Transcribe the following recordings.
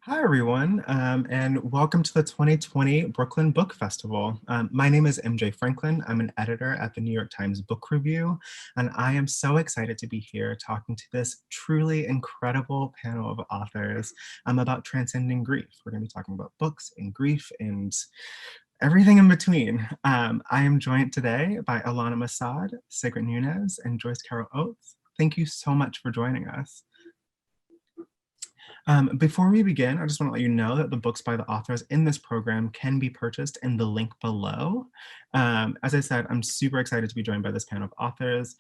Hi, everyone, and welcome to the 2020 Brooklyn Book Festival. My name is MJ Franklin. I'm an editor at the New York Times Book Review, and I am so excited to be here talking to this truly incredible panel of authors about transcending grief. We're going to be talking about books and grief and everything in between. I am joined today by Ilana Masad, Sigrid Nunez, and Joyce Carol Oates. Thank you so much for joining us. Before we begin, I just want to let you know that the books by the authors in this program can be purchased in the link below. As I said, I'm super excited to be joined by this panel of authors.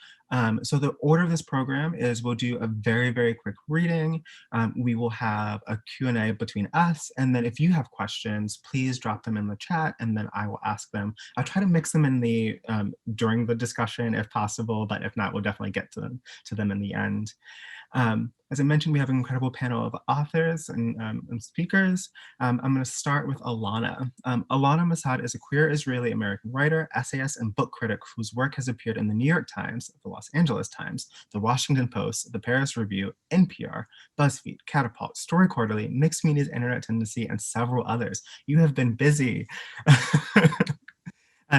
So the order of this program is we'll do a very, very quick reading. We will have a Q&A between us. And then if you have questions, please drop them in the chat and then I will ask them. I'll try to mix them in the during the discussion if possible, but if not, we'll definitely get to them in the end. As I mentioned, we have an incredible panel of authors and speakers. I'm going to start with Ilana. Ilana Masad is a queer Israeli-American writer, essayist, and book critic whose work has appeared in the New York Times, the Los Angeles Times, the Washington Post, the Paris Review, NPR, BuzzFeed, Catapult, Story Quarterly, Mixed Media's Internet Tendency, and several others. You have been busy.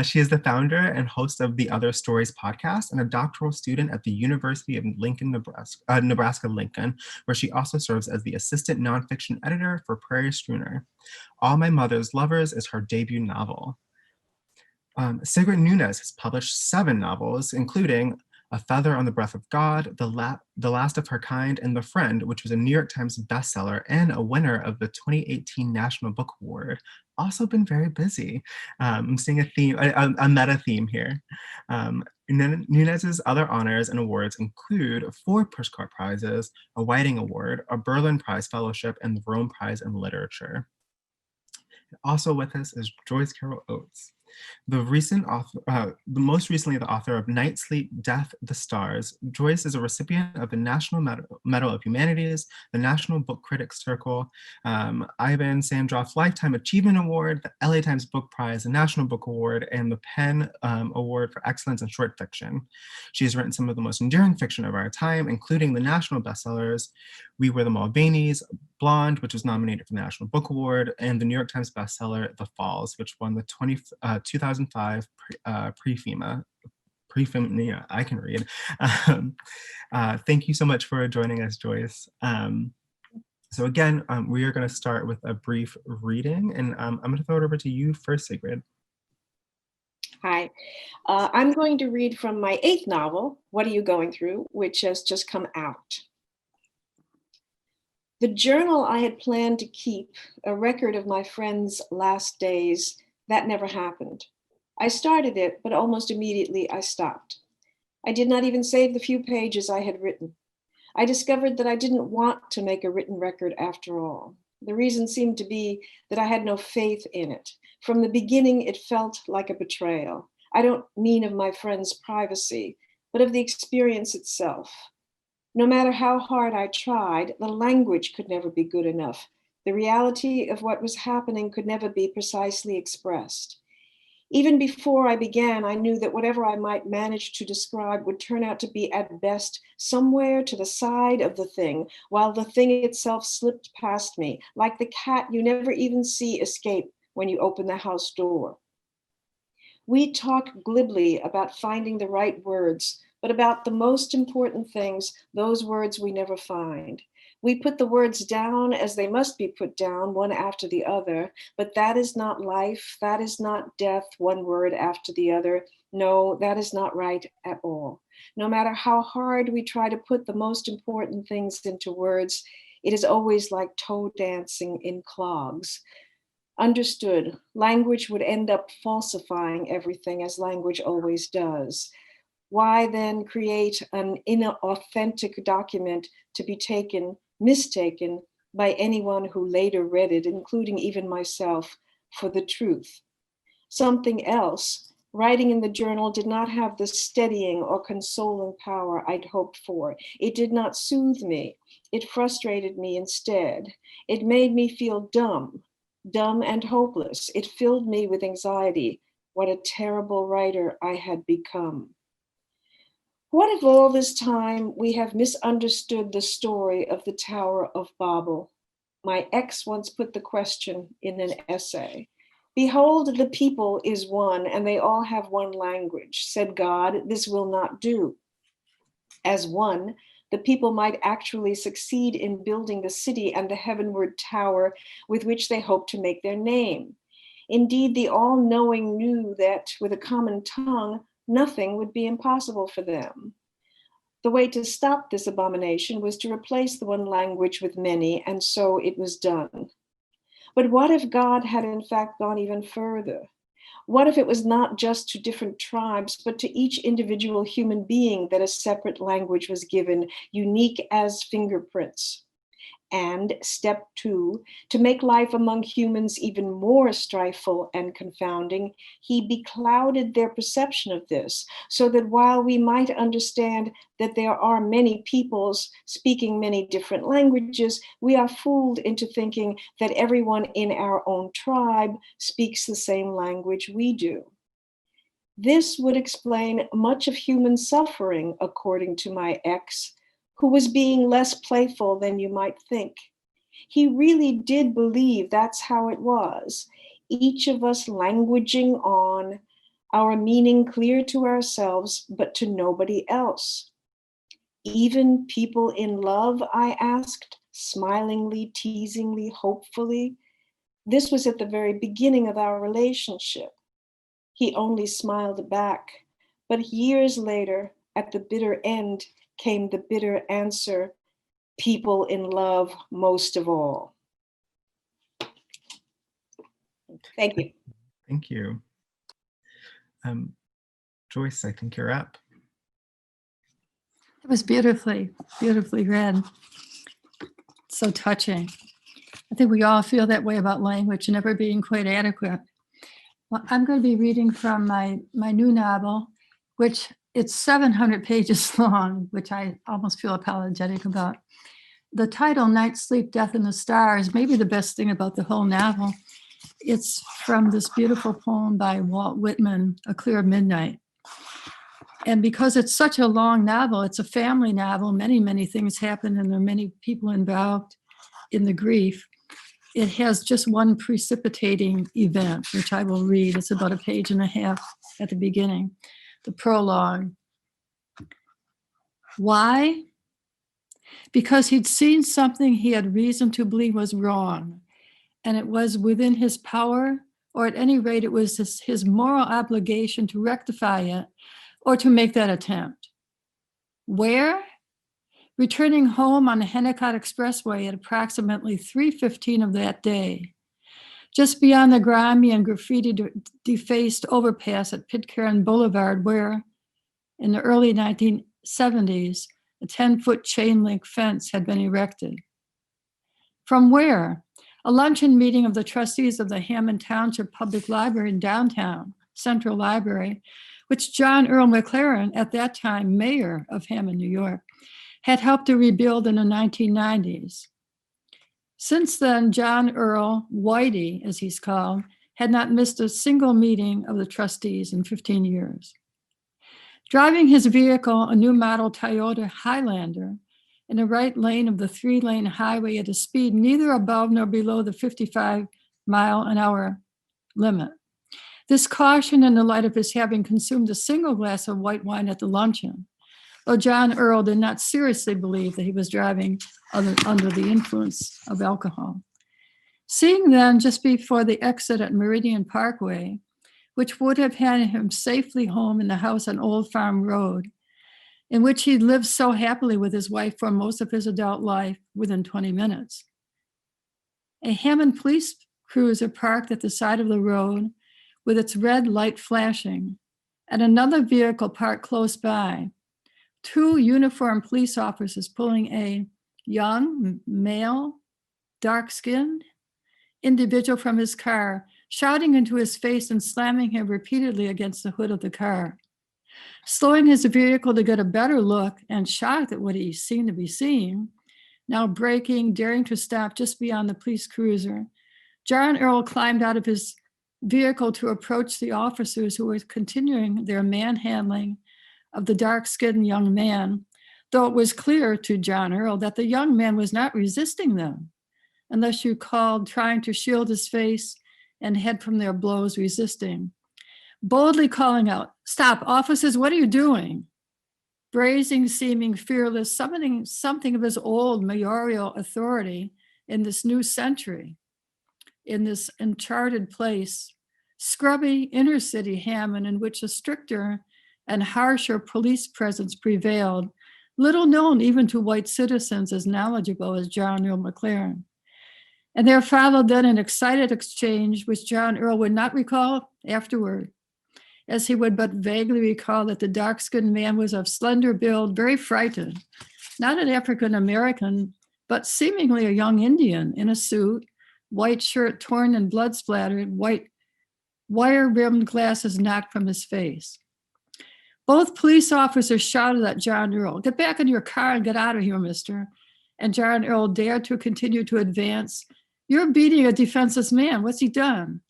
She is the founder and host of the Other Stories podcast and a doctoral student at the University of Lincoln, Nebraska-Lincoln, where she also serves as the assistant nonfiction editor for Prairie Schooner. All My Mother's Lovers is her debut novel. Sigrid Nunez has published 7 novels, including A Feather on the Breath of God, The Last of Her Kind, and The Friend, which was a New York Times bestseller and a winner of the 2018 National Book Award. Also been very busy. I'm seeing a theme, a meta theme here. Nunez's other honors and awards include 4 Pushcart Prizes, a Whiting Award, a Berlin Prize Fellowship, and the Rome Prize in Literature. Also with us is Joyce Carol Oates. Most recently the author of Night, Sleep, Death, the Stars. Joyce is a recipient of the National Medal of Humanities, the National Book Critics Circle, Ivan Sandroff's Lifetime Achievement Award, the LA Times Book Prize, the National Book Award, and the PEN Award for Excellence in Short Fiction. She has written some of the most enduring fiction of our time, including the national bestsellers, We Were the Mulvaneys, Blonde, which was nominated for the National Book Award, and the New York Times bestseller, The Falls, which won the 2005 pre-FEMA, I can read. Thank you so much for joining us, Joyce. So again, we are going to start with a brief reading, and I'm going to throw it over to you first, Sigrid. Hi, I'm going to read from my 8th novel, What Are You Going Through?, which has just come out. The journal I had planned to keep, a record of my friend's last days, that never happened. I started it, but almost immediately I stopped. I did not even save the few pages I had written. I discovered that I didn't want to make a written record after all. The reason seemed to be that I had no faith in it. From the beginning, it felt like a betrayal. I don't mean of my friend's privacy, but of the experience itself. No matter how hard I tried, the language could never be good enough. The reality of what was happening could never be precisely expressed. Even before I began, I knew that whatever I might manage to describe would turn out to be at best somewhere to the side of the thing, while the thing itself slipped past me, like the cat you never even see escape when you open the house door. We talk glibly about finding the right words, but about the most important things, those words we never find. We put the words down as they must be put down, one after the other, but that is not life, that is not death, one word after the other. No, that is not right at all. No matter how hard we try to put the most important things into words, it is always like toe dancing in clogs. Understood, language would end up falsifying everything as language always does. Why then create an inauthentic document to be mistaken by anyone who later read it, including even myself, for the truth? Something else, writing in the journal did not have the steadying or consoling power I'd hoped for. It did not soothe me. It frustrated me instead. It made me feel dumb and hopeless. It filled me with anxiety. What a terrible writer I had become. What if all this time we have misunderstood the story of the Tower of Babel? My ex once put the question in an essay. Behold, the people is one, and they all have one language. Said God, this will not do. As one, the people might actually succeed in building the city and the heavenward tower with which they hope to make their name. Indeed, the all-knowing knew that with a common tongue, nothing would be impossible for them. The way to stop this abomination was to replace the one language with many, and so it was done. But what if God had in fact gone even further? What if it was not just to different tribes, but to each individual human being that a separate language was given, unique as fingerprints? And step 2, to make life among humans even more strifeful and confounding, he beclouded their perception of this, so that while we might understand that there are many peoples speaking many different languages, we are fooled into thinking that everyone in our own tribe speaks the same language we do. This would explain much of human suffering, according to my ex, who was being less playful than you might think. He really did believe that's how it was, each of us languaging on, our meaning clear to ourselves, but to nobody else. Even people in love, I asked, smilingly, teasingly, hopefully. This was at the very beginning of our relationship. He only smiled back, but years later, at the bitter end, came the bitter answer, people in love most of all. Thank you. Thank you. Joyce, I think you're up. It was beautifully, beautifully read. So touching. I think we all feel that way about language never being quite adequate. Well, I'm going to be reading from my new novel, which it's 700 pages long, which I almost feel apologetic about. The title, Night, Sleep, Death in the Stars, may be the best thing about the whole novel. It's from this beautiful poem by Walt Whitman, A Clear Midnight. And because it's such a long novel, it's a family novel, many, many things happen and there are many people involved in the grief. It has just one precipitating event, which I will read. It's about a page and a half at the beginning, the prologue. Why? Because he'd seen something he had reason to believe was wrong, and it was within his power, or at any rate, it was his moral obligation to rectify it or to make that attempt. Where? Returning home on the Hennecott Expressway at approximately 3:15 of that day, just beyond the grimy and graffiti-defaced overpass at Pitcairn Boulevard, where, in the early 1970s, a 10-foot chain link fence had been erected. From where? A luncheon meeting of the trustees of the Hammond Township Public Library in downtown, Central Library, which John Earl McLaren, at that time mayor of Hammond, New York, had helped to rebuild in the 1990s. Since then, John Earl, Whitey, as he's called, had not missed a single meeting of the trustees in 15 years. Driving his vehicle, a new model Toyota Highlander, in the right lane of the 3-lane highway at a speed neither above nor below the 55-mile-an-hour limit. This caution in the light of his having consumed a single glass of white wine at the luncheon, though John Earl did not seriously believe that he was driving under the influence of alcohol. Seeing then, just before the exit at Meridian Parkway, which would have had him safely home in the house on Old Farm Road, in which he lived so happily with his wife for most of his adult life, within 20 minutes. A Hammond police cruiser parked at the side of the road with its red light flashing, and another vehicle parked close by. 2 uniformed police officers pulling a young, male, dark-skinned individual from his car, shouting into his face and slamming him repeatedly against the hood of the car. Slowing his vehicle to get a better look and shocked at what he seemed to be seeing, now braking, daring to stop just beyond the police cruiser, John Earl climbed out of his vehicle to approach the officers who were continuing their manhandling of the dark-skinned young man, though it was clear to John Earl that the young man was not resisting them. unless you called, trying to shield his face and head from their blows, resisting. Boldly calling out, "Stop, officers, what are you doing?" Brazen, seeming fearless, summoning something of his old mayoral authority in this new century, in this uncharted place, scrubby inner city Hammond in which a stricter and harsher police presence prevailed, little known even to white citizens as knowledgeable as John Earl McLaren. And there followed then an excited exchange, which John Earl would not recall afterward, as he would but vaguely recall that the dark-skinned man was of slender build, very frightened, not an African-American, but seemingly a young Indian in a suit, white shirt torn and blood-splattered, white wire-rimmed glasses knocked from his face. Both police officers shouted at John Earl, "Get back in your car and get out of here, mister." And John Earl dared to continue to advance. "You're beating a defenseless man. What's he done?"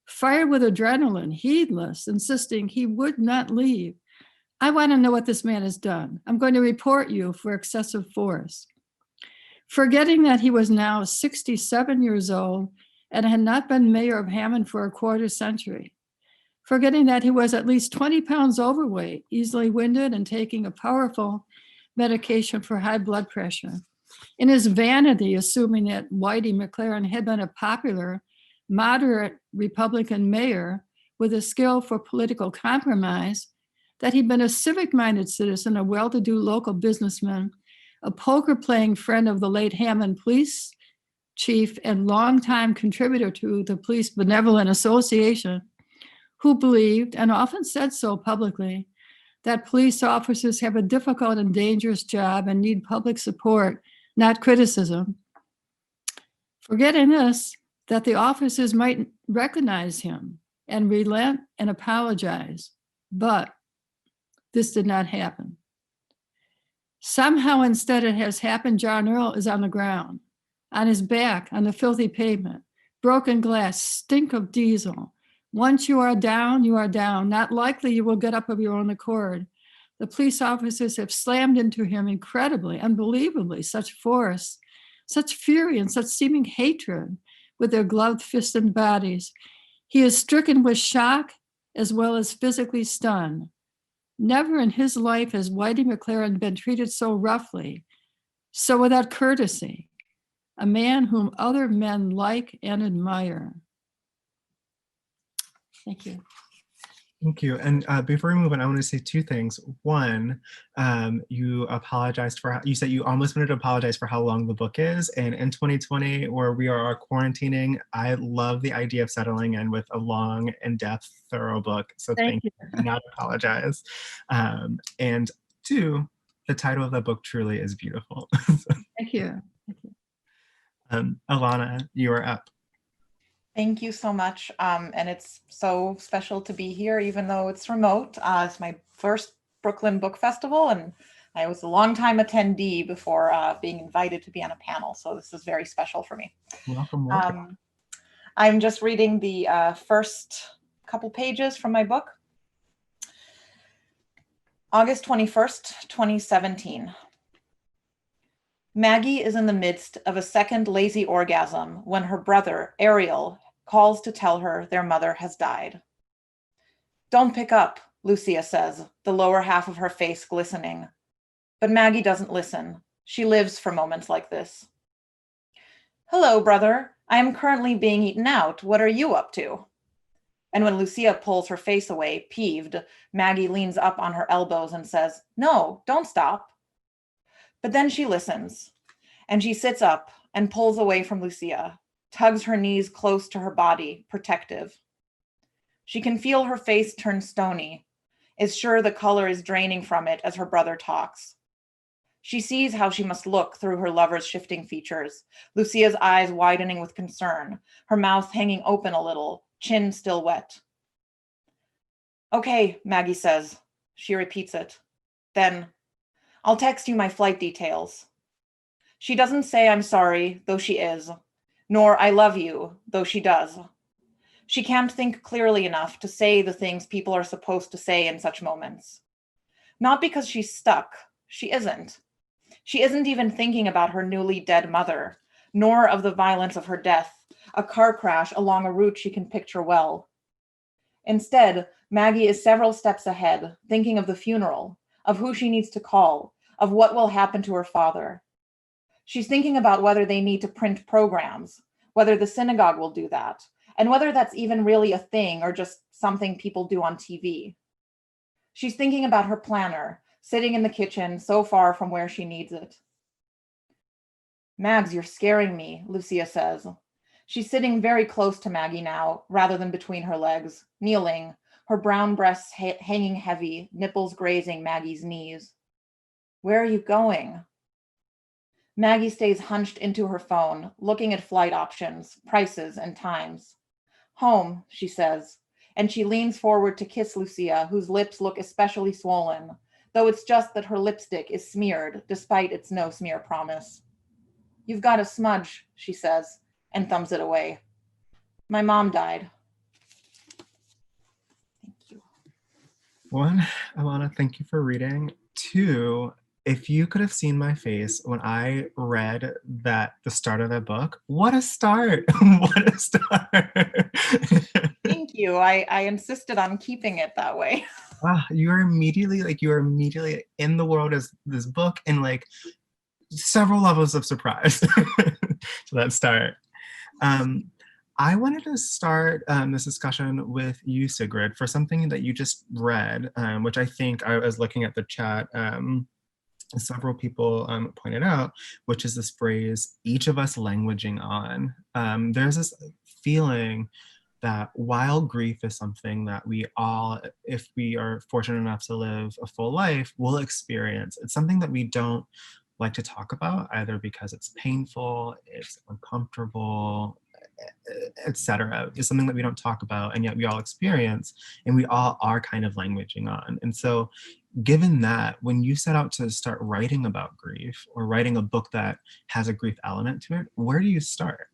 Fired with adrenaline, heedless, insisting he would not leave. "I want to know what this man has done. I'm going to report you for excessive force." Forgetting that he was now 67 years old and had not been mayor of Hammond for a quarter century. Forgetting that he was at least 20 pounds overweight, easily winded, and taking a powerful medication for high blood pressure. In his vanity, assuming that Whitey McLaren had been a popular, moderate Republican mayor with a skill for political compromise, that he'd been a civic-minded citizen, a well-to-do local businessman, a poker-playing friend of the late Hammond police chief and longtime contributor to the Police Benevolent Association, who believed, and often said so publicly, that police officers have a difficult and dangerous job and need public support, not criticism. Forgetting this, that the officers might recognize him and relent and apologize, but this did not happen. Somehow instead it has happened. John Earl is on the ground, on his back, on the filthy pavement, broken glass, stink of diesel. Once you are down, you are down. Not likely you will get up of your own accord. The police officers have slammed into him incredibly, unbelievably, such force, such fury, and such seeming hatred with their gloved fists and bodies. He is stricken with shock as well as physically stunned. Never in his life has Whitey McLaren been treated so roughly, so without courtesy, a man whom other men like and admire. Thank you. Thank you. And before we move on, I want to say two things. One, you apologized for, you said you almost wanted to apologize for how long the book is. And in 2020, where we are quarantining, I love the idea of settling in with a long, in-depth, thorough book. So thank you. Do not apologize. And two, the title of the book truly is beautiful. Thank you. Thank you. Ilana, you are up. Thank you so much. And it's so special to be here, even though it's remote. It's my first Brooklyn Book Festival, and I was a longtime attendee before being invited to be on a panel. So this is very special for me. Welcome, welcome. I'm just reading the first couple pages from my book. August 21st, 2017. Maggie is in the midst of a second lazy orgasm when her brother, Ariel, calls to tell her their mother has died. "Don't pick up," Lucia says, the lower half of her face glistening. But Maggie doesn't listen. She lives for moments like this. "Hello, brother. I am currently being eaten out. What are you up to?" And when Lucia pulls her face away, peeved, Maggie leans up on her elbows and says, "No, don't stop." But then she listens, and she sits up and pulls away from Lucia, tugs her knees close to her body, protective. She can feel her face turn stony, is sure the color is draining from it as her brother talks. She sees how she must look through her lover's shifting features, Lucia's eyes widening with concern, her mouth hanging open a little, chin still wet. "Okay," Maggie says. She repeats it. Then, "I'll text you my flight details." She doesn't say "I'm sorry," though she is, nor "I love you," though she does. She can't think clearly enough to say the things people are supposed to say in such moments. Not because she's stuck. She isn't. She isn't even thinking about her newly dead mother, nor of the violence of her death, a car crash along a route she can picture well. Instead, Maggie is several steps ahead, thinking of the funeral, of who she needs to call, of what will happen to her father. She's thinking about whether they need to print programs, whether the synagogue will do that, and whether that's even really a thing or just something people do on TV. She's thinking about her planner, sitting in the kitchen so far from where she needs it. Mags, you're scaring me, Lucia says. She's sitting very close to Maggie now, rather than between her legs, kneeling, her brown breasts hanging heavy, nipples grazing Maggie's knees. Where are you going? Maggie stays hunched into her phone, looking at flight options, prices, and times. Home, she says, and she leans forward to kiss Lucia, whose lips look especially swollen, though it's just that her lipstick is smeared, despite its no smear promise. You've got a smudge, she says, and thumbs it away. My mom died. Thank you. One, Ilana, thank you for reading. Two, if you could have seen my face when I read the start of that book, what a start! What a start! Thank you. I insisted on keeping it that way. You are immediately in the world as this book and like several levels of surprise to that start. I wanted to start this discussion with you, Sigrid, for something that you just read, which I think I was looking at the chat. Several people pointed out, which is this phrase, each of us languaging on. There's this feeling that while grief is something that we all, if we are fortunate enough to live a full life, will experience, it's something that we don't like to talk about, either because it's painful, it's uncomfortable, etc. It's something that we don't talk about, and yet we all experience, and we all are kind of languaging on. And so given that, when you set out to start writing about grief or writing a book that has a grief element to it, where do you start?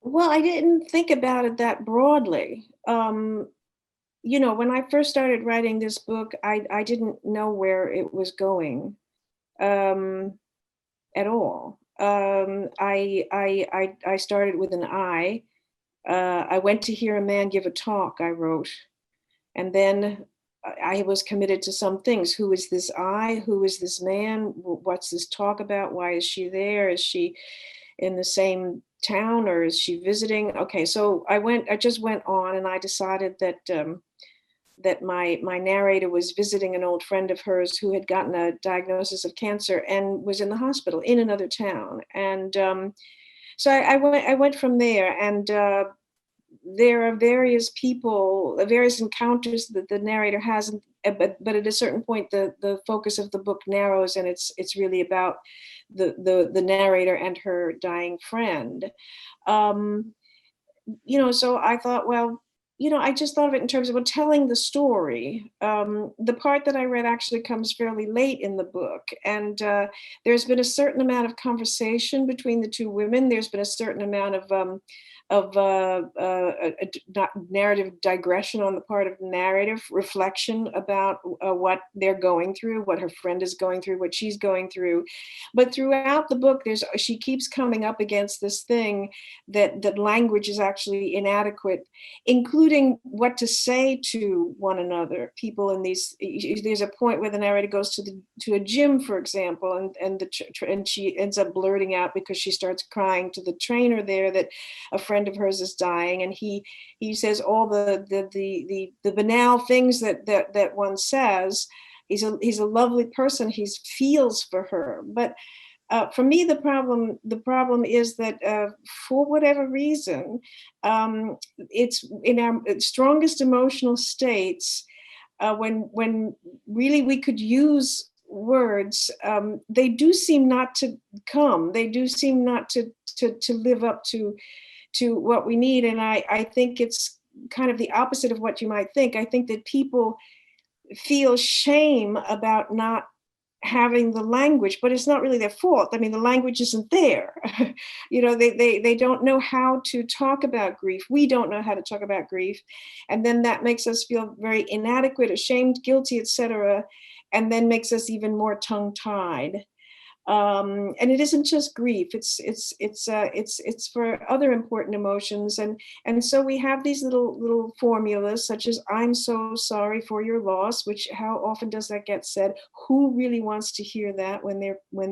Well, I didn't think about it that broadly. When I first started writing this book, I didn't know where it was going at all. I started with an I. I went to hear a man give a talk, I wrote. And then I was committed to some things. Who is this I? Who is this man? What's this talk about? Why is she there? Is she in the same town or is she visiting? Okay, so I just went on, and I decided that that my narrator was visiting an old friend of hers who had gotten a diagnosis of cancer and was in the hospital in another town. And so I went from there, and there are various people, various encounters that the narrator has, but at a certain point, the focus of the book narrows, and it's really about the narrator and her dying friend. So I thought, well, I just thought of it in terms of telling the story. The part that I read actually comes fairly late in the book, and there's been a certain amount of conversation between the two women. There's been a certain amount of narrative digression on the part of the narrative, reflection about what they're going through, what her friend is going through, what she's going through. But throughout the book, she keeps coming up against this thing that language is actually inadequate, including what to say to one another. People in these, there's a point where the narrator goes to a gym, for example, and she ends up blurting out, because she starts crying to the trainer there, that a friend of hers is dying, and he says all the banal things that one says. He's a lovely person. He feels for her, but for me, the problem is that for whatever reason, it's in our strongest emotional states, when really we could use words, they do seem not to come. They do seem not to live up to what we need. And I think it's kind of the opposite of what you might think. I think that people feel shame about not having the language, but it's not really their fault. I mean, the language isn't there. They don't know how to talk about grief. We don't know how to talk about grief. And then that makes us feel very inadequate, ashamed, guilty, etc. And then makes us even more tongue-tied. And it isn't just grief. It's for other important emotions, and so we have these little formulas such as "I'm so sorry for your loss," which how often does that get said? Who really wants to hear that when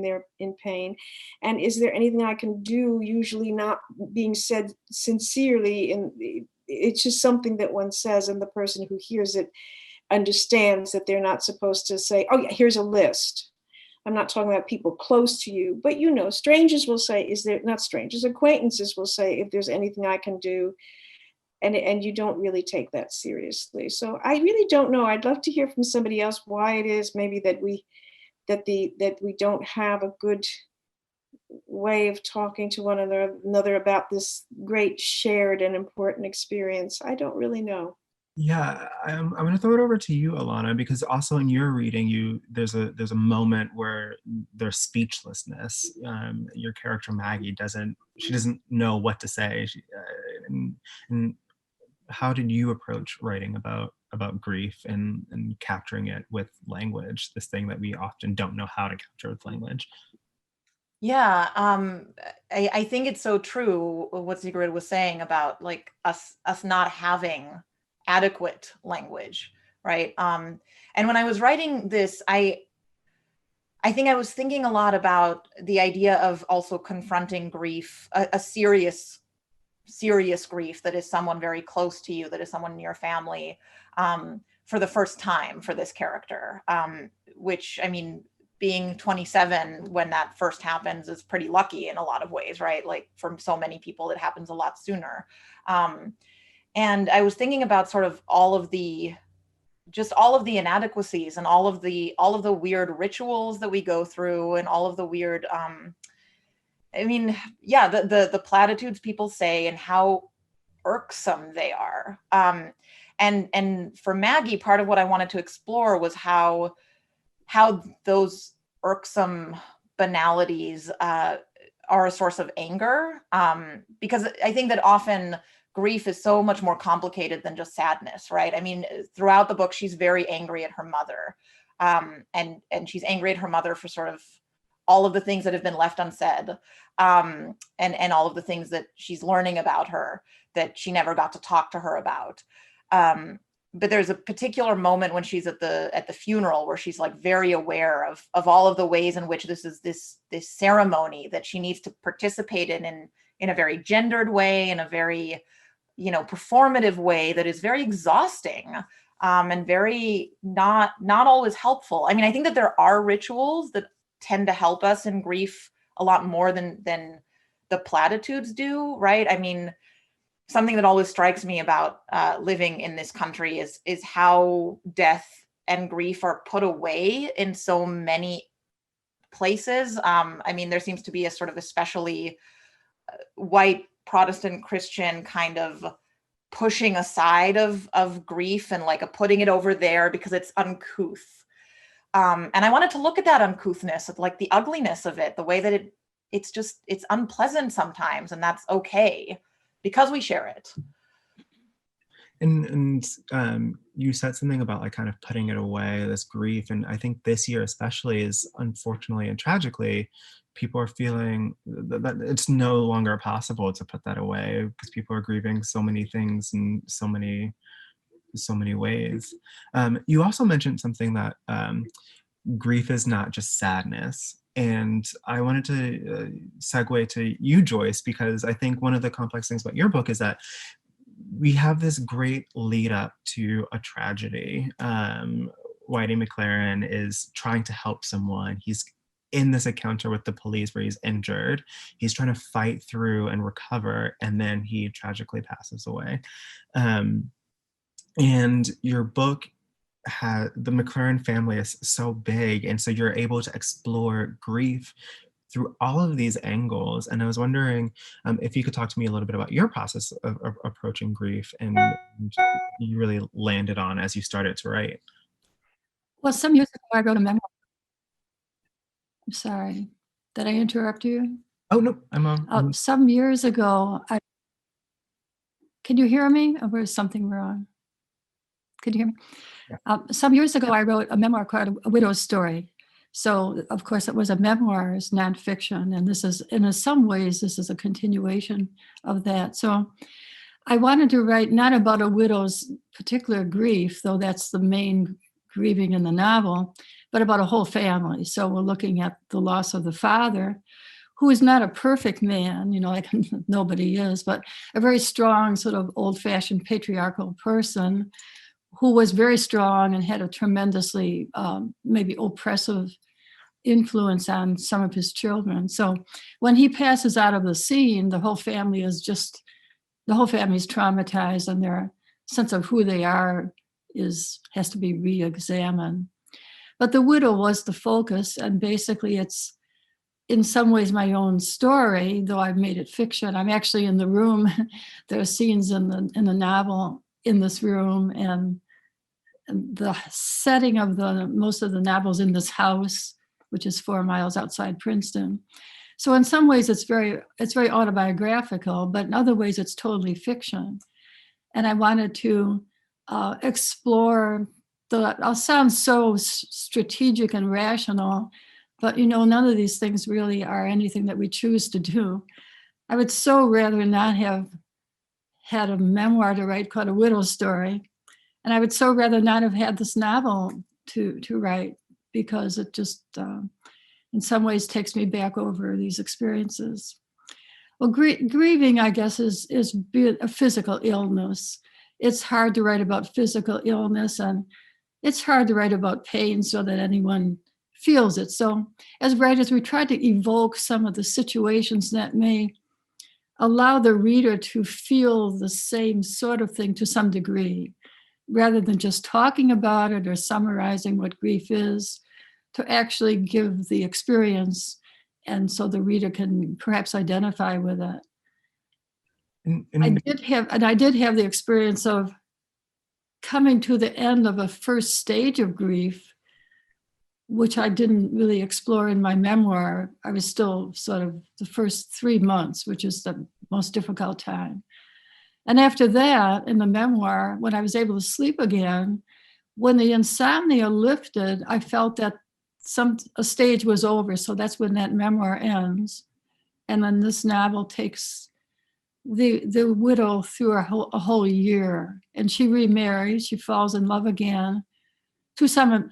they're in pain? And is there anything I can do? Usually not being said sincerely, and it's just something that one says, and the person who hears it understands that they're not supposed to say, "Oh yeah, here's a list." I'm not talking about people close to you, but strangers will say, is there, not strangers, acquaintances will say, if there's anything I can do, and you don't really take that seriously. So I really don't know. I'd love to hear from somebody else why it is maybe that we don't have a good way of talking to one another about this great shared and important experience. I don't really know. Yeah, I'm going to throw it over to you, Ilana, because also in your reading, there's a moment where there's speechlessness. Your character Maggie doesn't know what to say. And how did you approach writing about grief and capturing it with language? This thing that we often don't know how to capture with language. Yeah, I think it's so true what Sigrid was saying about like us not having adequate language, right? And when I was writing this, I think I was thinking a lot about the idea of also confronting grief, a serious grief that is someone very close to you, that is someone in your family, for the first time for this character, which, I mean, being 27 when that first happens is pretty lucky in a lot of ways, right? Like for so many people, it happens a lot sooner. And I was thinking about sort of all of the inadequacies and all of the weird rituals that we go through and all of the weird, I mean, yeah, the platitudes people say and how irksome they are. And for Maggie, part of what I wanted to explore was how those irksome banalities are a source of anger, because I think that often grief is so much more complicated than just sadness, right? I mean, throughout the book, she's very angry at her mother, and she's angry at her mother for sort of all of the things that have been left unsaid, and all of the things that she's learning about her that she never got to talk to her about. But there's a particular moment when she's at the funeral where she's like very aware of all of the ways in which this is this ceremony that she needs to participate in a very gendered way, in a very performative way that is very exhausting, and very not always helpful. I mean, I think that there are rituals that tend to help us in grief a lot more than the platitudes do, right? I mean, something that always strikes me about living in this country is how death and grief are put away in so many places. I mean, there seems to be a sort of especially white Protestant Christian kind of pushing aside of grief and like a putting it over there because it's uncouth. And I wanted to look at that uncouthness, like the ugliness of it, the way that it's unpleasant sometimes, and that's okay because we share it. And you said something about like kind of putting it away, this grief, and I think this year especially is unfortunately and tragically, people are feeling that it's no longer possible to put that away because people are grieving so many things in so many ways. You also mentioned something that grief is not just sadness. And I wanted to segue to you, Joyce, because I think one of the complex things about your book is that we have this great lead up to a tragedy. Whitey McLaren is trying to help someone. He's in this encounter with the police where he's injured. He's trying to fight through and recover, and then he tragically passes away. And your book the McLaren family is so big, and so you're able to explore grief through all of these angles. And I was wondering if you could talk to me a little bit about your process of approaching grief and you really landed on as you started to write. Well, some years ago, I wrote a memoir. I'm sorry. Did I interrupt you? Oh, no, I'm some years ago, can you hear me? Or is something wrong? Can you hear me? Yeah. Some years ago, I wrote a memoir called A Widow's Story. So, of course, it was a memoir, it's nonfiction, and this is, in some ways, this is a continuation of that. So I wanted to write not about a widow's particular grief, though that's the main grieving in the novel, but about a whole family. So we're looking at the loss of the father, who is not a perfect man, like nobody is, but a very strong, sort of old-fashioned patriarchal person who was very strong and had a tremendously maybe oppressive influence on some of his children. So when he passes out of the scene, the whole family is traumatized, and their sense of who they are has to be re-examined. But the widow was the focus, and basically it's in some ways my own story, though I've made it fiction. I'm actually in the room. There are scenes in the novel in this room, and the setting of most of the novels in this house, which is 4 miles outside Princeton. So in some ways it's very autobiographical, but in other ways it's totally fiction. And I wanted to explore I'll sound so strategic and rational, but none of these things really are anything that we choose to do. I would so rather not have had a memoir to write called A Widow's Story. And I would so rather not have had this novel to write, because it just, in some ways, takes me back over these experiences. Well, grieving, I guess, is a physical illness. It's hard to write about physical illness, and it's hard to write about pain so that anyone feels it. So as writers, we try to evoke some of the situations that may allow the reader to feel the same sort of thing to some degree, rather than just talking about it or summarizing what grief is, to actually give the experience, and so the reader can perhaps identify with it. I did have the experience of coming to the end of a first stage of grief, which I didn't really explore in my memoir. I was still sort of the first 3 months, which is the most difficult time. And after that, in the memoir, when I was able to sleep again, when the insomnia lifted, I felt that a stage was over. So that's when that memoir ends. And then this novel takes the widow through a whole year, and she remarries. She falls in love again to some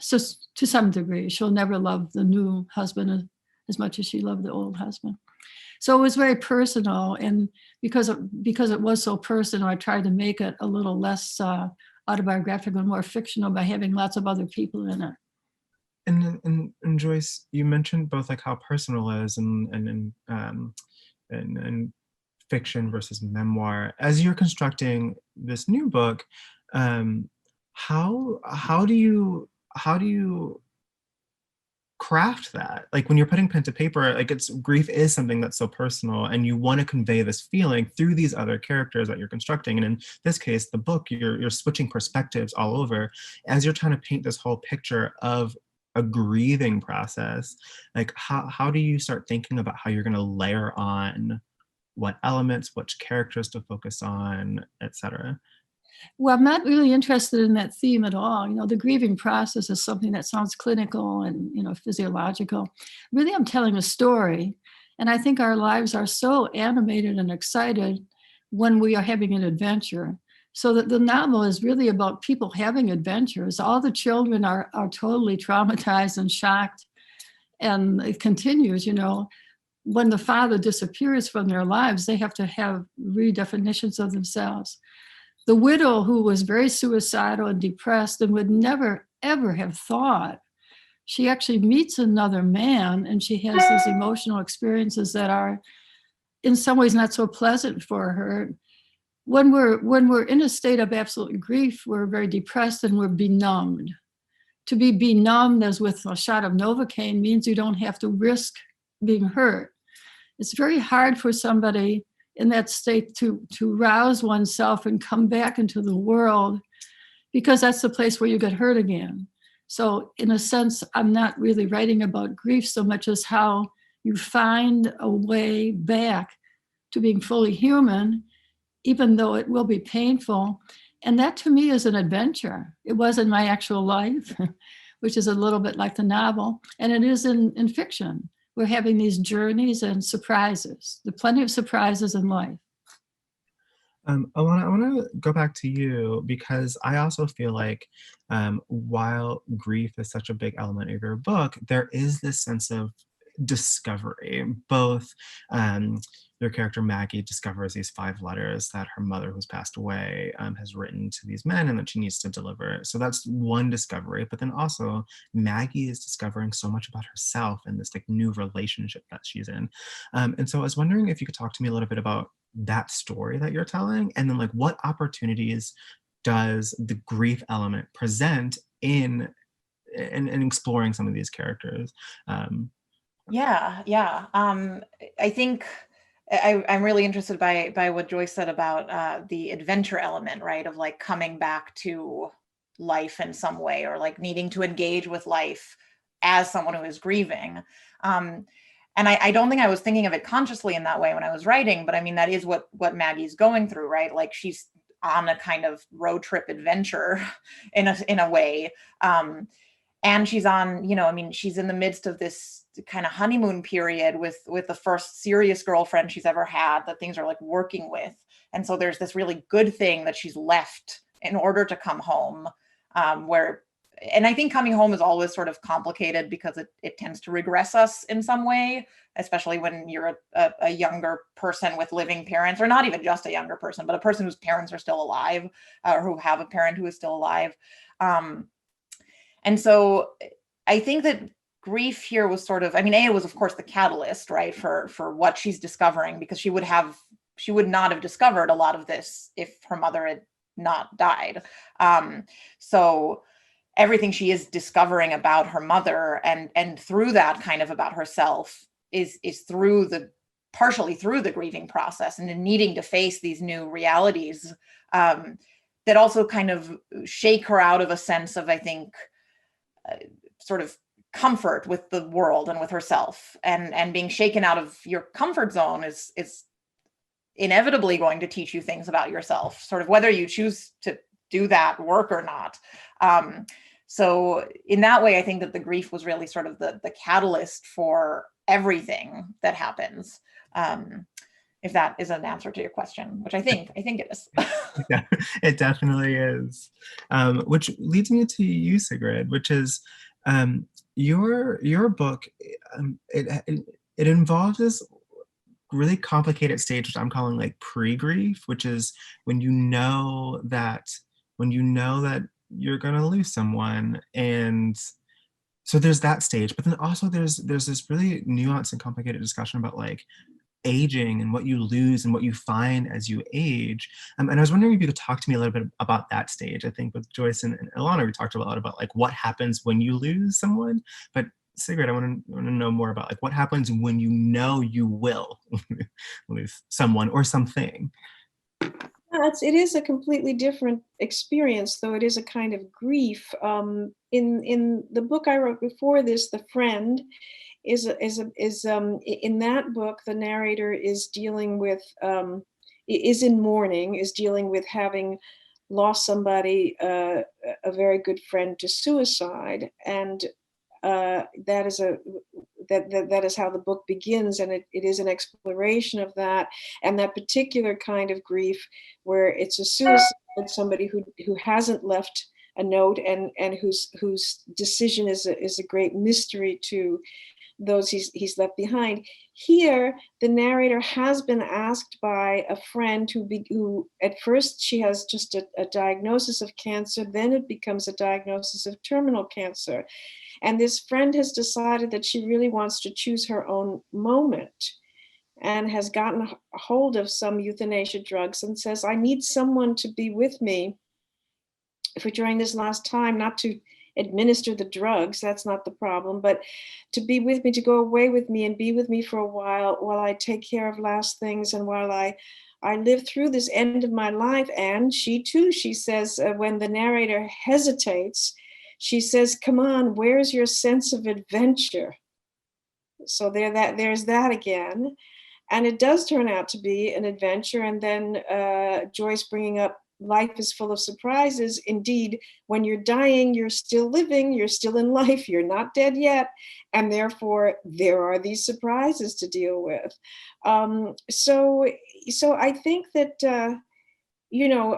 degree. She'll never love the new husband as much as she loved the old husband. So it was very personal, and because it was so personal, I tried to make it a little less autobiographical and more fictional by having lots of other people in it. And Joyce, you mentioned both like how personal is and fiction versus memoir. As you're constructing this new book, how do you craft that? Like when you're putting pen to paper, like grief is something that's so personal, and you want to convey this feeling through these other characters that you're constructing. And in this case, the book, you're switching perspectives all over as you're trying to paint this whole picture of a grieving process. Like how do you start thinking about how you're going to layer on what elements, which characters to focus on, etc.? Well, I'm not really interested in that theme at all. The grieving process is something that sounds clinical and, physiological. Really, I'm telling a story. And I think our lives are so animated and excited when we are having an adventure. So that the novel is really about people having adventures. All the children are totally traumatized and shocked. And it continues, when the father disappears from their lives, they have to have redefinitions of themselves. The widow, who was very suicidal and depressed and would never, ever have thought, she actually meets another man, and she has these emotional experiences that are in some ways not so pleasant for her. When we're in a state of absolute grief, we're very depressed and we're benumbed. To be benumbed, as with a shot of Novocaine, means you don't have to risk being hurt. It's very hard for somebody in that state to rouse oneself and come back into the world, because that's the place where you get hurt again. So in a sense, I'm not really writing about grief so much as how you find a way back to being fully human, even though it will be painful. And that to me is an adventure. It wasn't my actual life, which is a little bit like the novel. And it is in fiction. We're having these journeys and surprises. There are plenty of surprises in life. Ilana, I want to go back to you because I also feel like while grief is such a big element of your book, there is this sense of discovery. Both your character Maggie discovers these 5 letters that her mother, who's passed away, has written to these men and that she needs to deliver. So that's one discovery. But then also Maggie is discovering so much about herself and this like new relationship that she's in. And so I was wondering if you could talk to me a little bit about that story that you're telling, and then like what opportunities does the grief element present in exploring some of these characters. Yeah. I think I'm really interested by what Joyce said about the adventure element, right? Of like coming back to life in some way, or like needing to engage with life as someone who is grieving. And I don't think I was thinking of it consciously in that way when I was writing, but I mean, that is what Maggie's going through, right? Like she's on a kind of road trip adventure in a way. And she's on, I mean, she's in the midst of this kind of honeymoon period with the first serious girlfriend she's ever had that things are like working with. And so there's this really good thing that she's left in order to come home, and I think coming home is always sort of complicated because it tends to regress us in some way, especially when you're a younger person with living parents, or not even just a younger person, but a person whose parents are still alive, or who have a parent who is still alive. And so I think that grief here was sort of, I mean, it was of course the catalyst, right, for what she's discovering, because she would not have discovered a lot of this if her mother had not died. So everything she is discovering about her mother and through that kind of about herself is partially through the grieving process, and in needing to face these new realities that also kind of shake her out of a sense of, I think, sort of comfort with the world and with herself, and being shaken out of your comfort zone is inevitably going to teach you things about yourself, sort of whether you choose to do that work or not. So in that way, I think that the grief was really sort of the catalyst for everything that happens. If that is an answer to your question, which I think it is. Yeah, it definitely is. Which leads me to you, Sigrid, which is your book. It involves this really complicated stage, which I'm calling like pre-grief, which is when you know that you're gonna lose someone, and so there's that stage. But then also there's this really nuanced and complicated discussion about like aging and what you lose and what you find as you age. And I was wondering if you could talk to me a little bit about that stage. I think with Joyce and Ilana, we talked a lot about like what happens when you lose someone. But Sigrid, I want to know more about like what happens when you know you will lose someone or something. It is a completely different experience, though it is a kind of grief. In the book I wrote before this, The Friend, is in that book, the narrator is dealing with is in mourning, is dealing with having lost somebody, a very good friend, to suicide, and that is how the book begins, and it is an exploration of that, and that particular kind of grief where it's a suicide, somebody who hasn't left a note, and whose decision is a great mystery to those he's left behind. Here, the narrator has been asked by a friend who at first she has just a diagnosis of cancer, then it becomes a diagnosis of terminal cancer. And this friend has decided that she really wants to choose her own moment, and has gotten a hold of some euthanasia drugs and says, I need someone to be with me for during this last time, not to administer the drugs, that's not the problem, but to be with me, to go away with me and be with me for a while I take care of last things, and while I live through this end of my life. And she says, when the narrator hesitates, she says, come on, where's your sense of adventure? So there's that again. And it does turn out to be an adventure. And then Joyce bringing up life is full of surprises. Indeed, when you're dying, you're still living, you're still in life, you're not dead yet. And therefore, there are these surprises to deal with. So I think that,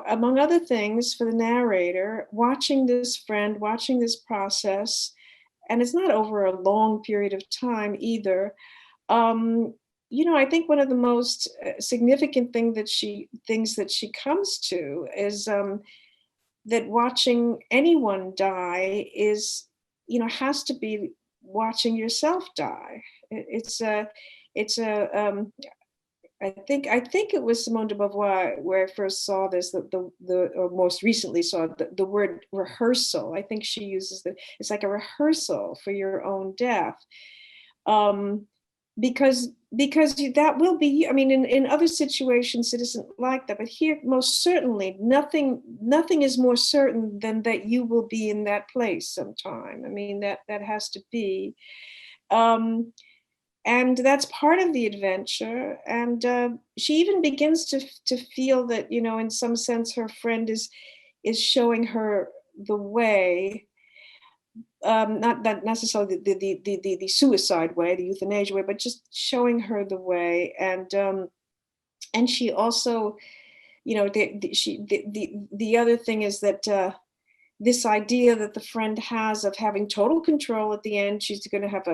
among other things, for the narrator, watching this friend, watching this process, and it's not over a long period of time either. I think one of the most significant things that she comes to is that watching anyone die has to be watching yourself die. I think it was Simone de Beauvoir where I first saw this, or most recently saw the word rehearsal. I think she uses it's like a rehearsal for your own death. Because that will be, in other situations it isn't like that, but here most certainly nothing is more certain than that you will be in that place sometime. That has to be. And that's part of the adventure. And she even begins to feel that, in some sense, her friend is showing her the way. Not necessarily the suicide way, the euthanasia way, but just showing her the way. And she also, the other thing is that this idea that the friend has of having total control at the end, she's going to have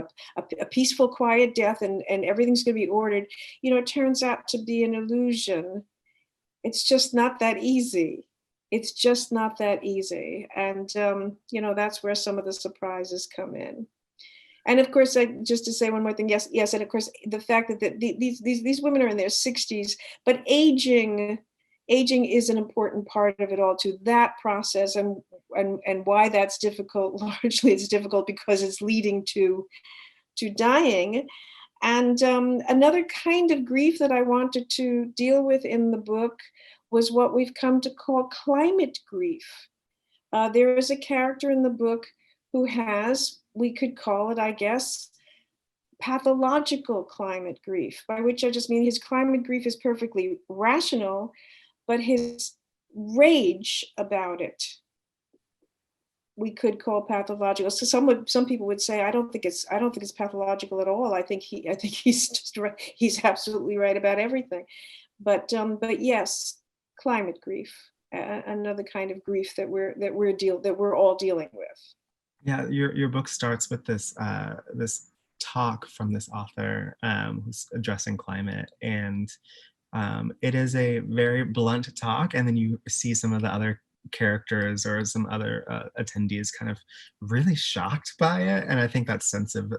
a peaceful, quiet death, and everything's going to be ordered. It turns out to be an illusion. It's just not that easy. It's just not that easy. And, that's where some of the surprises come in. And of course, just to say one more thing, yes. And of course, the fact that these women are in their 60s, but aging is an important part of it all too, that process, and why that's difficult. Largely it's difficult because it's leading to dying. And another kind of grief that I wanted to deal with in the book was what we've come to call climate grief. There is a character in the book who has, we could call it, I guess, pathological climate grief, by which I just mean his climate grief is perfectly rational, but his rage about it we could call pathological. So some people would say, I don't think it's pathological at all. I think he's just right. He's absolutely right about everything. But yes, climate grief, another kind of grief that we're all dealing with. Yeah, your book starts with this this talk from this author who's addressing climate, and it is a very blunt talk, and then you see some of the other characters or some other attendees kind of really shocked by it, and I think that sense of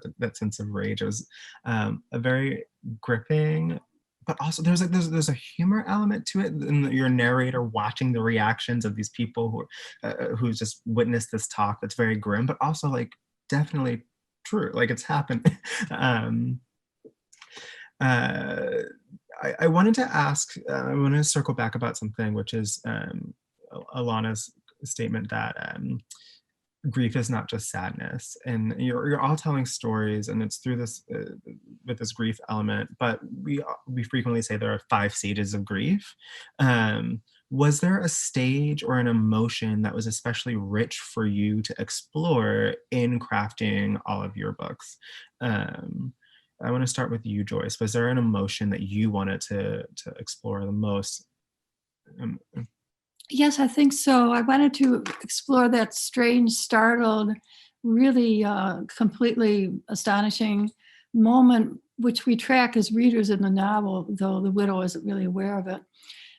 rage was a very gripping. But also there's a humor element to it, and your narrator watching the reactions of these people who just witnessed this talk that's very grim, but also like definitely true, like it's happened. I wanted to ask, I want to circle back about something, which is Ilana's statement that grief is not just sadness, and you're all telling stories, and it's through this with this grief element. But we frequently say there are 5 stages of grief. Was there a stage or an emotion that was especially rich for you to explore in crafting all of your books? I want to start with you, Joyce. Was there an emotion that you wanted to explore the most? Yes, I think so. I wanted to explore that strange, startled, really completely astonishing moment, which we track as readers in the novel, though the widow isn't really aware of it.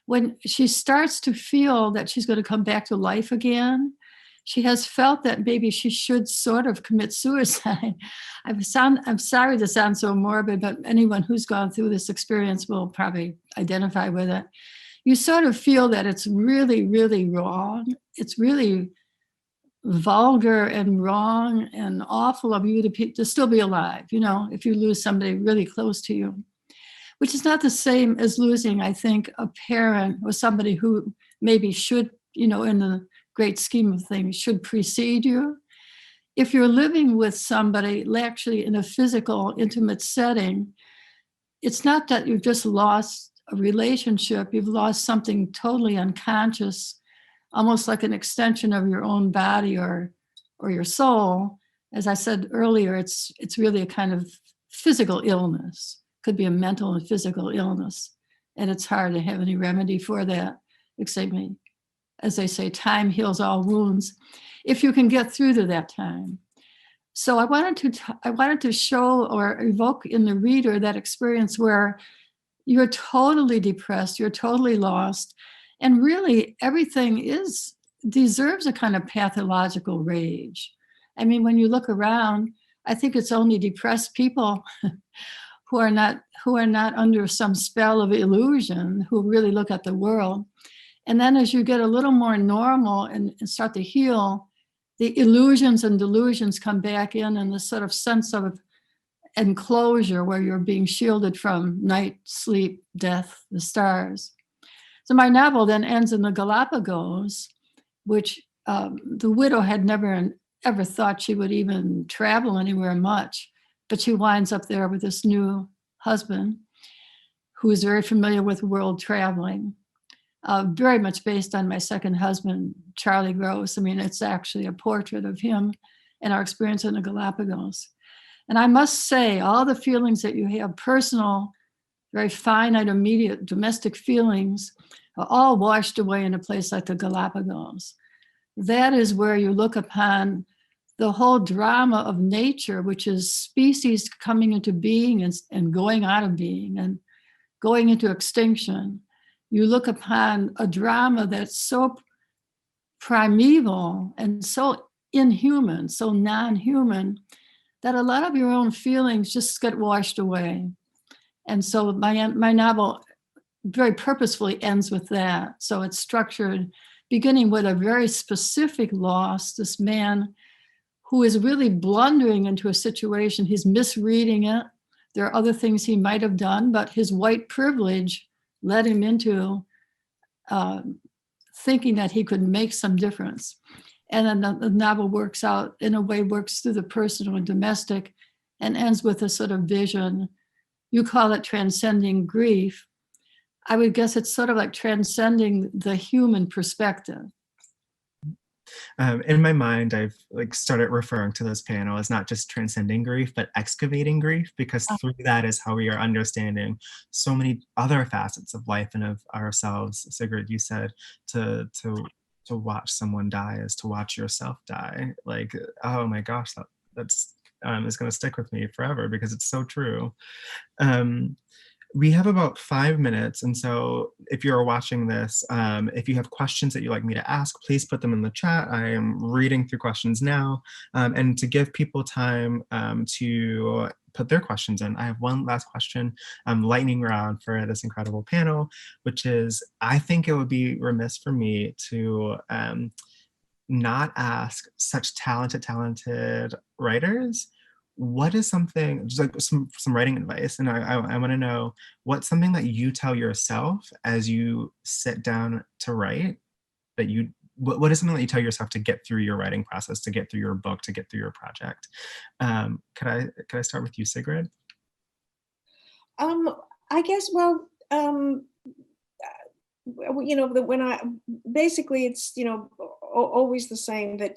When she starts to feel that she's going to come back to life again, she has felt that maybe she should sort of commit suicide. I'm sorry to sound so morbid, but anyone who's gone through this experience will probably identify with it. You sort of feel that it's really, really wrong. It's really vulgar and wrong and awful of you to still be alive, if you lose somebody really close to you, which is not the same as losing, I think, a parent or somebody who maybe should, in the great scheme of things, should precede you. If you're living with somebody actually in a physical, intimate setting, it's not that you've just lost a relationship, you've lost something totally unconscious, almost like an extension of your own body or your soul. As I said earlier, it's really a kind of physical illness. Could be a mental and physical illness, and it's hard to have any remedy for that, except, as they say, time heals all wounds, if you can get through to that time. So I wanted to show or evoke in the reader that experience where you're totally depressed, you're totally lost, and really everything deserves a kind of pathological rage. I mean, when you look around, I think it's only depressed people who are not under some spell of illusion, who really look at the world. And then as you get a little more normal and start to heal, the illusions and delusions come back in, and this sort of sense of enclosure where you're being shielded from night, sleep, death, the stars. So my novel then ends in the Galapagos, which the widow had never ever thought she would even travel anywhere much, but she winds up there with this new husband who is very familiar with world traveling. Very much based on my second husband, Charlie Gross. I mean, it's actually a portrait of him and our experience in the Galapagos. And I must say, all the feelings that you have, personal, very finite, immediate domestic feelings, are all washed away in a place like the Galapagos. That is where you look upon the whole drama of nature, which is species coming into being and going out of being and going into extinction. You look upon a drama that's so primeval and so inhuman, so non-human, that a lot of your own feelings just get washed away. And so my novel very purposefully ends with that. So it's structured beginning with a very specific loss, this man who is really blundering into a situation. He's misreading it. There are other things he might have done, but his white privilege led him into thinking that he could make some difference. And then the novel works through the personal and domestic and ends with a sort of vision. You call it transcending grief. I would guess it's sort of like transcending the human perspective. In my mind, I've started referring to this panel as not just transcending grief, but excavating grief, because through that is how we are understanding so many other facets of life and of ourselves. Sigrid, you said to watch someone die is to watch yourself die. Like, oh my gosh, that's is going to stick with me forever because it's so true. We have about 5 minutes, and so if you're watching this, if you have questions that you'd like me to ask, please put them in the chat. I am reading through questions now, and to give people time to put their questions in, I have one last question, lightning round for this incredible panel, which is, I think it would be remiss for me to not ask such talented writers, what is something, just like some writing advice, and I want to know what's something that you tell yourself as you sit down to write, that what is something that you tell yourself to get through your writing process, to get through your book, to get through your project? Could I start with you, Sigrid? I guess, when it's, always the same, that,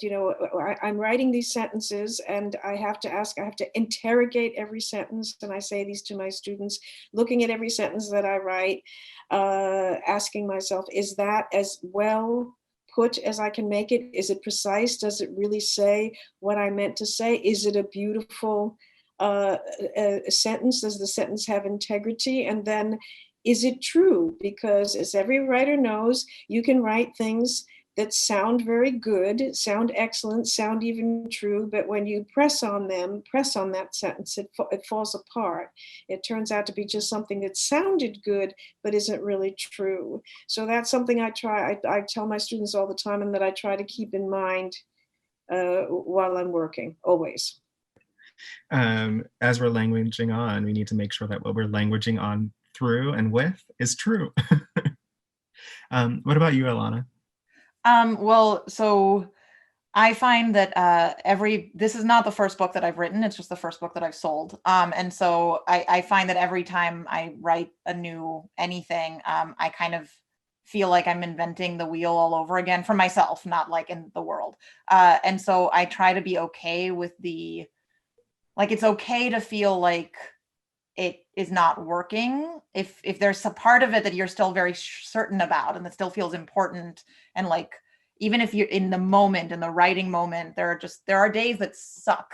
I'm writing these sentences and I have to interrogate every sentence. And I say these to my students, looking at every sentence that I write, asking myself, is that as well put as I can make it? Is it precise? Does it really say what I meant to say? Is it a beautiful a sentence? Does the sentence have integrity? And then, is it true? Because as every writer knows, you can write things that sound very good, sound excellent, sound even true, but when you press on that sentence, it falls apart. It turns out to be just something that sounded good, but isn't really true. So that's something I tell my students all the time, and that I try to keep in mind while I'm working, always. As we're languaging on, we need to make sure that what we're languaging on through and with is true. What about you, Ilana? So I find that this is not the first book that I've written. It's just the first book that I've sold. And so I find that every time I write a new anything, I kind of feel like I'm inventing the wheel all over again for myself, not like in the world. And so I try to be okay with it's okay to feel like it is not working if there's a part of it that you're still very certain about and that still feels important, and like even if you're in the moment, in the writing moment, there are days that suck,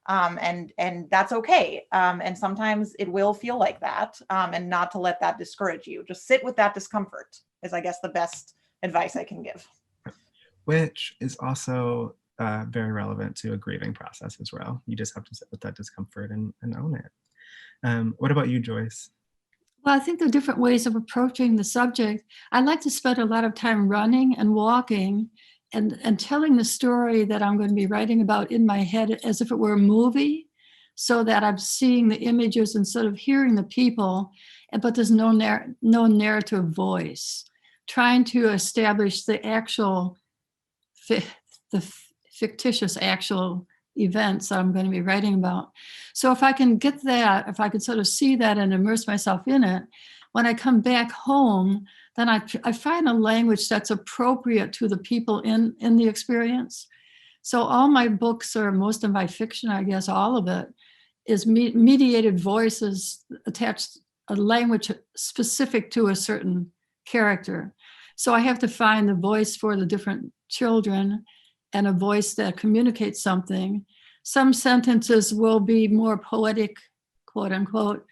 and that's okay, and sometimes it will feel like that, and not to let that discourage you. Just sit with that discomfort is, I guess, the best advice I can give, which is also very relevant to a grieving process as well. You just have to sit with that discomfort and own it. What about you, Joyce? Well, I think there are different ways of approaching the subject. I like to spend a lot of time running and walking and telling the story that I'm going to be writing about in my head as if it were a movie, so that I'm seeing the images instead of hearing the people, but there's no narrative voice. Trying to establish the actual, the fictitious actual events that I'm going to be writing about. So if I can get that, if I could sort of see that and immerse myself in it, when I come back home, then I find a language that's appropriate to the people in the experience. So all my books, or most of my fiction, I guess all of it, is mediated voices attached, a language specific to a certain character. So I have to find the voice for the different children and a voice that communicates something. Some sentences will be more poetic, quote unquote,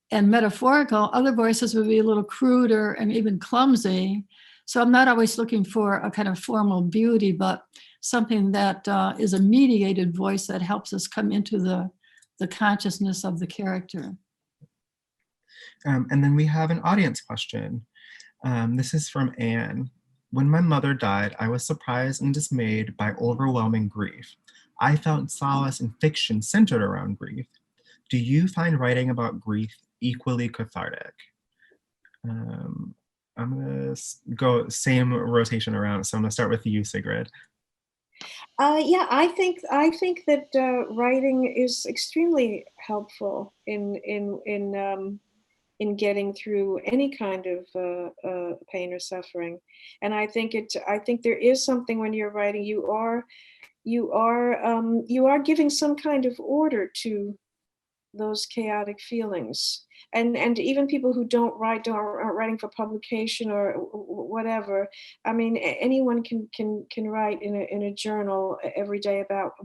and metaphorical. Other voices will be a little cruder and even clumsy. So I'm not always looking for a kind of formal beauty, but something that is a mediated voice that helps us come into the consciousness of the character. And then we have an audience question. This is from Anne. When my mother died, I was surprised and dismayed by overwhelming grief. I felt solace in fiction centered around grief. Do you find writing about grief equally cathartic? I'm gonna go same rotation around. So I'm gonna start with you, Sigrid. Yeah, I think that writing is extremely helpful in getting through any kind of pain or suffering. And I think there is something when you're writing, you are giving some kind of order to those chaotic feelings. And even people who aren't writing for publication or whatever. I mean, anyone can write in a journal every day about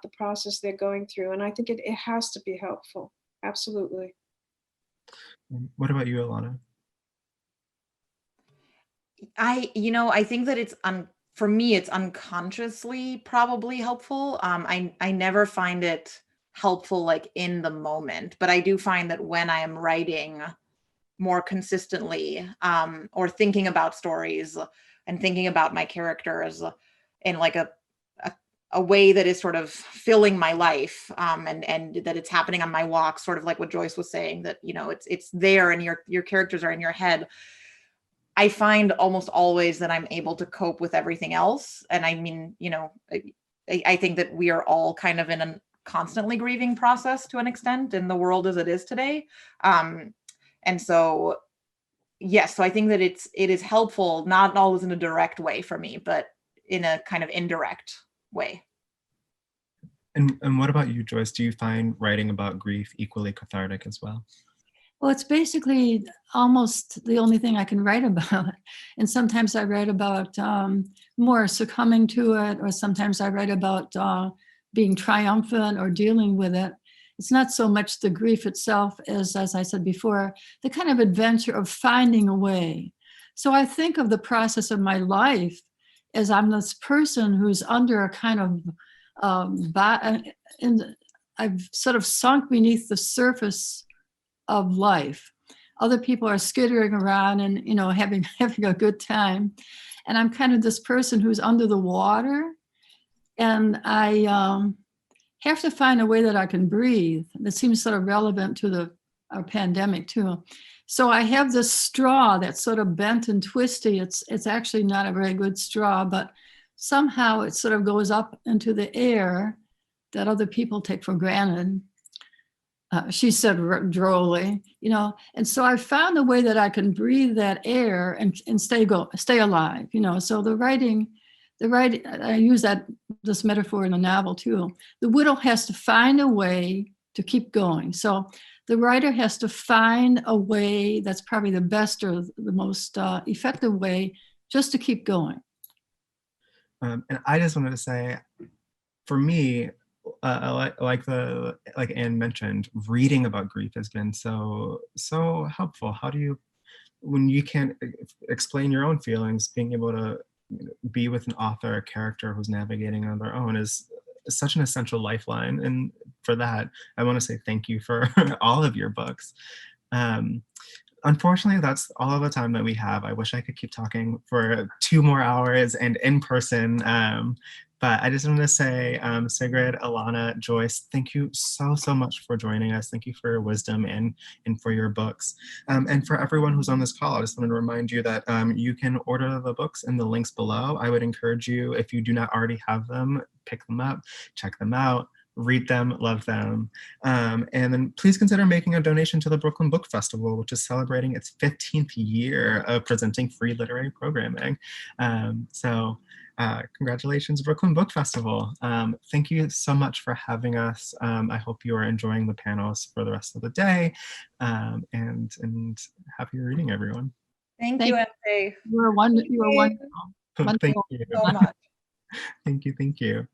the process they're going through. And I think it has to be helpful. Absolutely. What about you, Ilana? I think that it's for me, it's unconsciously probably helpful. I never find it helpful like in the moment, but I do find that when I am writing more consistently, or thinking about stories and thinking about my characters in like a way that is sort of filling my life, and that it's happening on my walk, sort of like what Joyce was saying, that it's there and your characters are in your head. I find almost always that I'm able to cope with everything else. And I mean, I think that we are all kind of in a constantly grieving process to an extent in the world as it is today. And so, yes, so I think that it is helpful, not always in a direct way for me, but in a kind of indirect way. And what about you, Joyce? Do you find writing about grief equally cathartic as well? Well, it's basically almost the only thing I can write about. And sometimes I write about more succumbing to it, or sometimes I write about being triumphant or dealing with it. It's not so much the grief itself as I said before, the kind of adventure of finding a way. So I think of the process of my life as I'm this person who's under a kind of, I've sort of sunk beneath the surface of life. Other people are skittering around and having a good time, and I'm kind of this person who's under the water, and I have to find a way that I can breathe. That seems sort of relevant to our pandemic too. So I have this straw that's sort of bent and twisty. It's actually not a very good straw, but somehow it sort of goes up into the air that other people take for granted. She said drolly, and so I found a way that I can breathe that air and stay alive, So the writing, I use this metaphor in the novel too. The widow has to find a way to keep going. So the writer has to find a way that's probably the best or the most effective way just to keep going. And I just wanted to say, for me, like Anne mentioned, reading about grief has been so helpful. How do you, when you can't explain your own feelings, being able to be with an author, a character who's navigating on their own is such an essential lifeline. And for that, I want to say thank you for all of your books. Unfortunately, that's all of the time that we have. I wish I could keep talking for 2 more hours and in person. But I just want to say, Sigrid, Ilana, Joyce, thank you so much for joining us. Thank you for your wisdom and for your books. And for everyone who's on this call, I just want to remind you that you can order the books in the links below. I would encourage you, if you do not already have them, pick them up, check them out, read them, love them. And then please consider making a donation to the Brooklyn Book Festival, which is celebrating its 15th year of presenting free literary programming. Congratulations, Brooklyn Book Festival. Thank you so much for having us. I hope you are enjoying the panels for the rest of the day. And happy reading, everyone. Thank you, MJ. You were wonderful. Thank you so much. Thank you.